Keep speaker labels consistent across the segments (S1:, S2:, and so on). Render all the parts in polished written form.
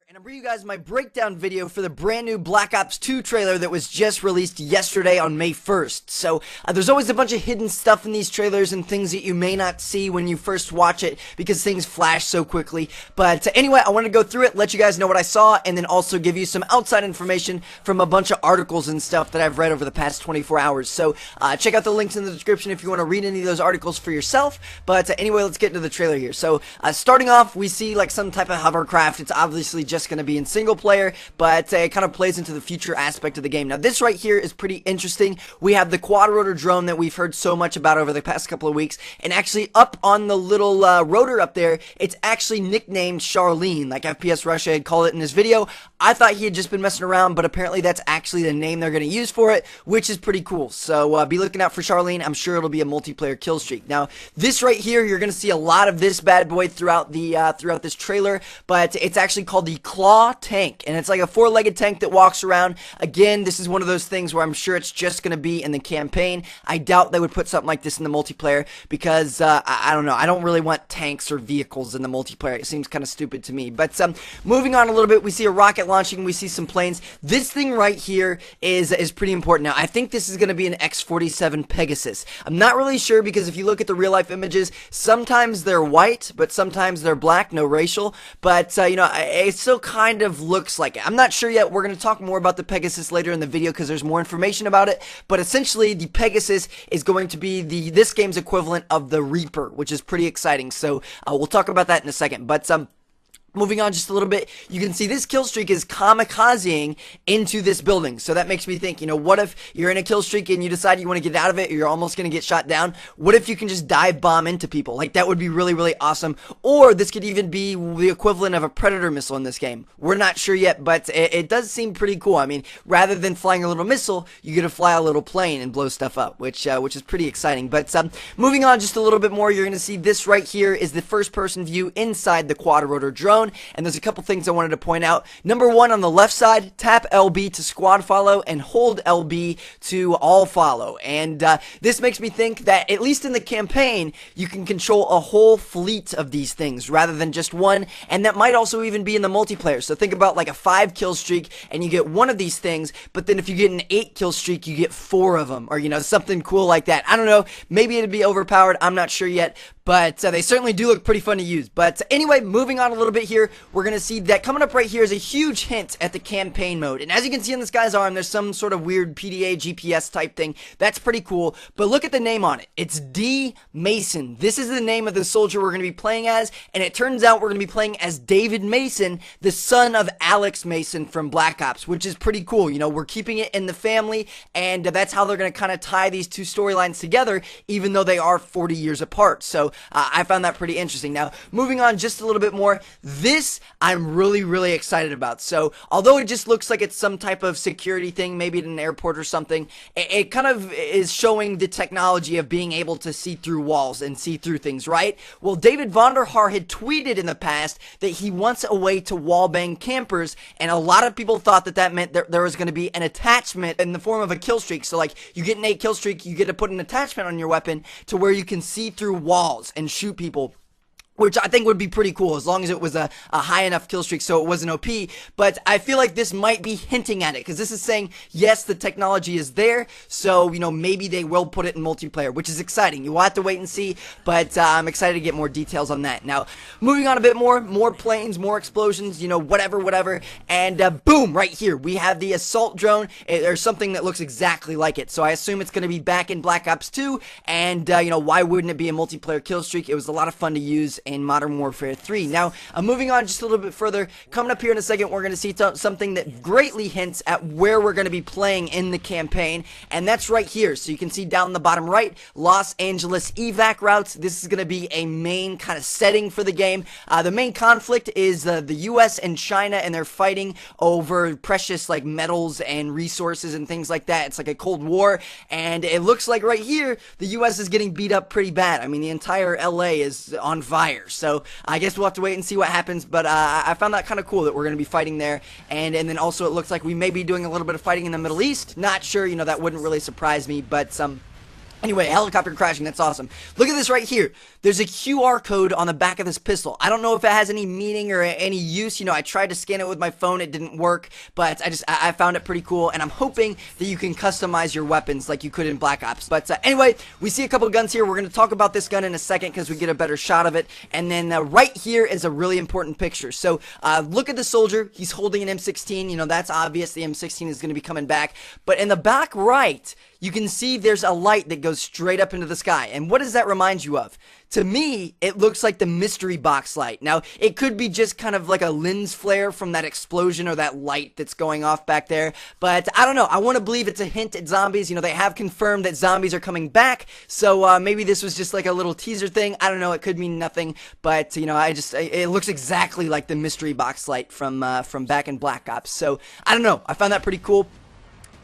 S1: And I'm bringing you guys my breakdown video for the brand new Black Ops 2 trailer that was just released yesterday on May 1st. So, there's always a bunch of hidden stuff in these trailers and things that you may not see when you first watch it because things flash so quickly. But anyway, I want to go through it, let you guys know what I saw, and then also give you some outside information from a bunch of articles and stuff that I've read over the past 24 hours. So, check out the links in the description if you want to read any of those articles for yourself. But anyway, let's get into the trailer here. So, starting off, we see like some type of hovercraft. It's obviously just going to be in single player, but it kind of plays into the future aspect of the game. Now, this right here is pretty interesting. We have the quad rotor drone that we've heard so much about over the past couple of weeks, and actually up on the little rotor up there, it's actually nicknamed Charlene, like FPS Russia had called it in his video. I thought he had just been messing around, but apparently that's actually the name they're going to use for it, which is pretty cool. So be looking out for Charlene. I'm sure it'll be a multiplayer kill streak. Now, this right here, you're going to see a lot of this bad boy throughout this trailer, but it's actually called the Claw tank, and it's like a four-legged tank that walks around. Again, this is one of those things where I'm sure it's just going to be in the campaign. I doubt they would put something like this in the multiplayer because I don't know, I don't really want tanks or vehicles in the multiplayer. It seems kind of stupid to me. But moving on a little bit, we see a rocket launching, we see some planes. This thing right here is pretty important. Now, I think this is going to be an X-47 Pegasus. I'm not really sure because if you look at the real-life images, sometimes they're white, but sometimes they're black, no racial. But you know, it still kind of looks like it. I'm not sure yet. We're going to talk more about the Pegasus later in the video because there's more information about it. But essentially, the Pegasus is going to be this game's equivalent of the Reaper, which is pretty exciting. So we'll talk about that in a second. But moving on just a little bit, you can see this kill streak is kamikazing into this building. So that makes me think, you know, what if you're in a kill streak and you decide you want to get out of it or you're almost going to get shot down? What if you can just dive bomb into people? Like, that would be really, really awesome. Or this could even be the equivalent of a Predator missile in this game. We're not sure yet, but it does seem pretty cool. I mean, rather than flying a little missile, you get to fly a little plane and blow stuff up, which is pretty exciting. But moving on just a little bit more, you're going to see this right here is the first-person view inside the quad rotor drone. And there's a couple things I wanted to point out. Number one, on the left side, tap LB to squad follow and hold LB to all follow. And this makes me think that, at least in the campaign, you can control a whole fleet of these things rather than just one. And that might also even be in the multiplayer. So think about like a 5 kill streak and you get one of these things, but then if you get an 8 kill streak, you get 4 of them. Or, you know, something cool like that. I don't know. Maybe it'd be overpowered. I'm not sure yet. But they certainly do look pretty fun to use. But anyway, moving on a little bit here, we're going to see that coming up right here is a huge hint at the campaign mode. And as you can see on this guy's arm, there's some sort of weird PDA GPS type thing. That's pretty cool. But look at the name on it. It's D. Mason. This is the name of the soldier we're going to be playing as. And it turns out we're going to be playing as David Mason, the son of Alex Mason from Black Ops, which is pretty cool. You know, we're keeping it in the family. And that's how they're going to kind of tie these two storylines together, even though they are 40 years apart. So I found that pretty interesting. Now, moving on just a little bit more, this I'm really, really excited about. So, although it just looks like it's some type of security thing, maybe at an airport or something, it kind of is showing the technology of being able to see through walls and see through things, right? Well, David Vonderhaar had tweeted in the past that he wants a way to wallbang campers, and a lot of people thought that that meant there was going to be an attachment in the form of a kill streak. So, like, you get an 8 kill streak, you get to put an attachment on your weapon to where you can see through walls and shoot people, which I think would be pretty cool as long as it was a high enough kill streak so it wasn't OP. But I feel like this might be hinting at it because this is saying, yes, the technology is there, so, you know, maybe they will put it in multiplayer, which is exciting. You will have to wait and see, but I'm excited to get more details on that. Now, moving on a bit more planes, more explosions, you know, whatever, and boom, right here, we have the assault drone, or something that looks exactly like it. So I assume it's going to be back in Black Ops 2, and, you know, why wouldn't it be a multiplayer kill streak? It was a lot of fun to use in Modern Warfare 3. Now, moving on just a little bit further, coming up here in a second, we're going to see something that greatly hints at where we're going to be playing in the campaign, and that's right here. So you can see down in the bottom right, Los Angeles evac routes. This is going to be a main kind of setting for the game. The main conflict is the US and China, and they're fighting over precious, like, metals and resources and things like that. It's like a Cold War, and it looks like right here, the US is getting beat up pretty bad. I mean, the entire LA is on fire. So I guess we'll have to wait and see what happens, but I found that kind of cool that we're going to be fighting there, and then also it looks like we may be doing a little bit of fighting in the Middle East. Not sure, you know, that wouldn't really surprise me, but Anyway, helicopter crashing, that's awesome. Look at this right here. There's a QR code on the back of this pistol. I don't know if it has any meaning or any use. You know, I tried to scan it with my phone, it didn't work, but I found it pretty cool, and I'm hoping that you can customize your weapons like you could in Black Ops. But anyway, we see a couple guns here. We're going to talk about this gun in a second because we get a better shot of it. And then right here is a really important picture. So look at the soldier. He's holding an M16. You know, that's obvious. The M16 is going to be coming back. But in the back right, you can see there's a light that goes straight up into the sky. And what does that remind you of? To me, it looks like the mystery box light. Now, it could be just kind of like a lens flare from that explosion or that light that's going off back there. But I don't know. I want to believe it's a hint at zombies. You know, they have confirmed that zombies are coming back. So maybe this was just like a little teaser thing. I don't know. It could mean nothing. But, you know, it looks exactly like the mystery box light from back in Black Ops. So I don't know. I found that pretty cool.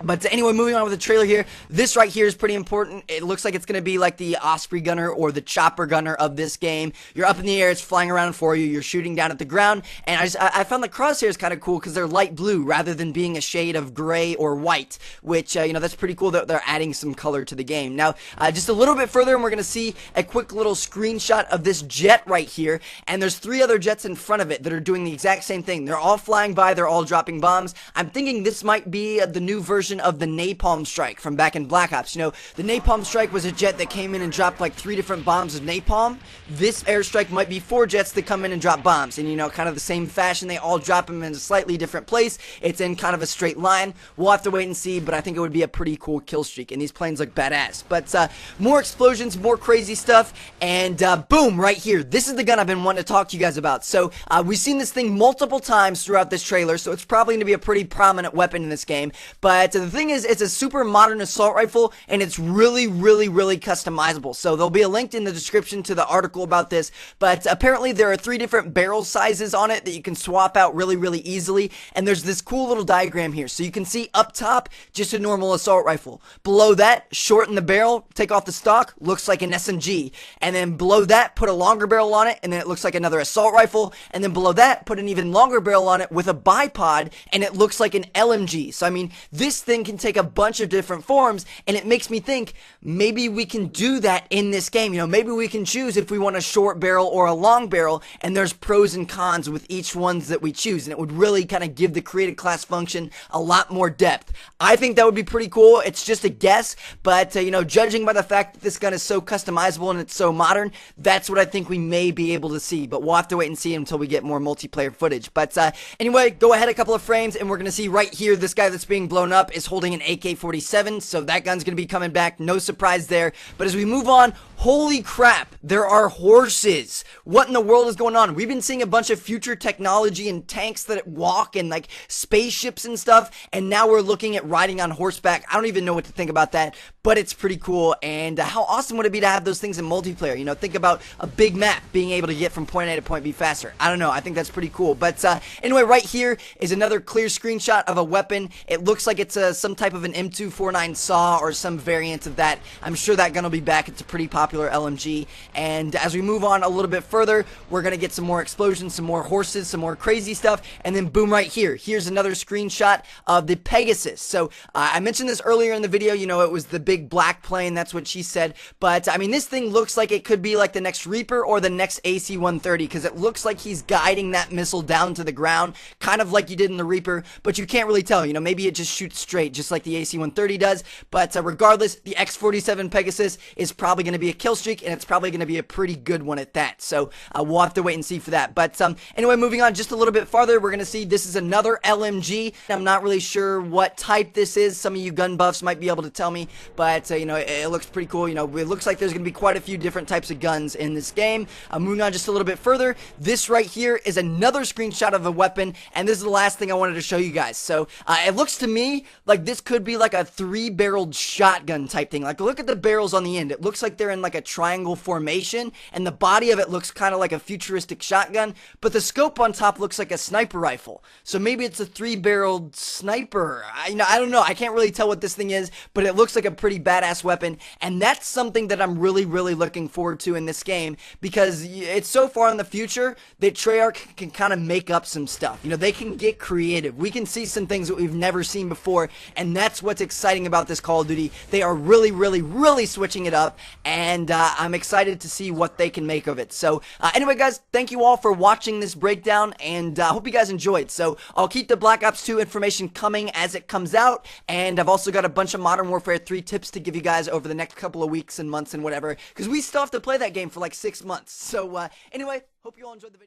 S1: But anyway, moving on with the trailer here, this right here is pretty important. It looks like it's going to be like the Osprey gunner or the chopper gunner of this game. You're up in the air, it's flying around for you, you're shooting down at the ground, and I found the crosshairs kind of cool because they're light blue rather than being a shade of gray or white, which, you know, that's pretty cool that they're adding some color to the game. Now, just a little bit further, and we're going to see a quick little screenshot of this jet right here, and there's 3 other jets in front of it that are doing the exact same thing. They're all flying by, they're all dropping bombs. I'm thinking this might be the new version of the napalm strike from back in Black Ops. You know, the napalm strike was a jet that came in and dropped like 3 different bombs of napalm. This airstrike might be 4 jets that come in and drop bombs, and you know, kind of the same fashion. They all drop them in a slightly different place. It's in kind of a straight line. We'll have to wait and see, but I think it would be a pretty cool kill streak, and these planes look badass. But more explosions, more crazy stuff, and boom, right here. This is the gun I've been wanting to talk to you guys about. So we've seen this thing multiple times throughout this trailer, so it's probably going to be a pretty prominent weapon in this game. But the thing is, it's a super modern assault rifle, and it's really customizable. So there'll be a link in the description to the article about this, but apparently there are 3 different barrel sizes on it that you can swap out really easily, and there's this cool little diagram here. So you can see up top, just a normal assault rifle. Below that, shorten the barrel, take off the stock, looks like an SMG. And then below that, put a longer barrel on it, and then it looks like another assault rifle. And then below that, put an even longer barrel on it with a bipod, and it looks like an LMG. So I mean, this thing can take a bunch of different forms, and it makes me think maybe we can do that in this game. You know, maybe we can choose if we want a short barrel or a long barrel, and there's pros and cons with each ones that we choose, and it would really kind of give the created class function a lot more depth. I think that would be pretty cool. It's just a guess, but you know, judging by the fact that this gun is so customizable and it's so modern, that's what I think we may be able to see, but we'll have to wait and see until we get more multiplayer footage. But anyway, go ahead a couple of frames, and we're going to see right here, this guy that's being blown up is holding an AK-47, so that gun's going to be coming back, no surprise there. But as we move on, holy crap, there are horses. What in the world is going on? We've been seeing a bunch of future technology and tanks that walk and like spaceships and stuff, and now we're looking at riding on horseback. I don't even know what to think about that, but it's pretty cool. And how awesome would it be to have those things in multiplayer? You know, think about a big map being able to get from point A to point B faster. I don't know, I think that's pretty cool. But anyway, right here is another clear screenshot of a weapon. It looks like it's some type of an M249 SAW or some variant of that. I'm sure that gun will be back. It's a pretty popular LMG. And as we move on a little bit further, we're going to get some more explosions, some more horses, some more crazy stuff, and then boom, right here. Here's another screenshot of the Pegasus. So I mentioned this earlier in the video, you know, it was the big black plane, that's what she said, but I mean, this thing looks like it could be like the next Reaper or the next AC-130, because it looks like he's guiding that missile down to the ground, kind of like you did in the Reaper, but you can't really tell, you know, maybe it just shoots straight, just like the AC-130 does. But regardless, the X-47 Pegasus is probably going to be a kill streak, and it's probably going to be a pretty good one at that, so we'll have to wait and see for that. But anyway, moving on just a little bit farther, we're going to see this is another LMG. I'm not really sure what type this is. Some of you gun buffs might be able to tell me, but you know, it looks pretty cool. You know, it looks like there's going to be quite a few different types of guns in this game. Moving on just a little bit further, this right here is another screenshot of a weapon, and this is the last thing I wanted to show you guys. So it looks to me like this could be like a 3-barreled shotgun type thing. Like, look at the barrels on the end. It looks like they're in like a triangle formation, and the body of it looks kind of like a futuristic shotgun, but the scope on top looks like a sniper rifle. So maybe it's a 3-barreled sniper. I don't know. I can't really tell what this thing is, but it looks like a pretty badass weapon, and that's something that I'm really, really looking forward to in this game, because it's so far in the future that Treyarch can kind of make up some stuff. They can get creative. We can see some things that we've never seen before, and that's what's exciting about this Call of Duty. They are really, really, really switching it up, and I'm excited to see what they can make of it. So anyway, guys, thank you all for watching this breakdown, and I hope you guys enjoyed. So I'll keep the Black Ops 2 information coming as it comes out, and I've also got a bunch of Modern Warfare 3 tips to give you guys over the next couple of weeks and months and whatever, because we still have to play that game for like 6 months. So anyway, hope you all enjoyed the video.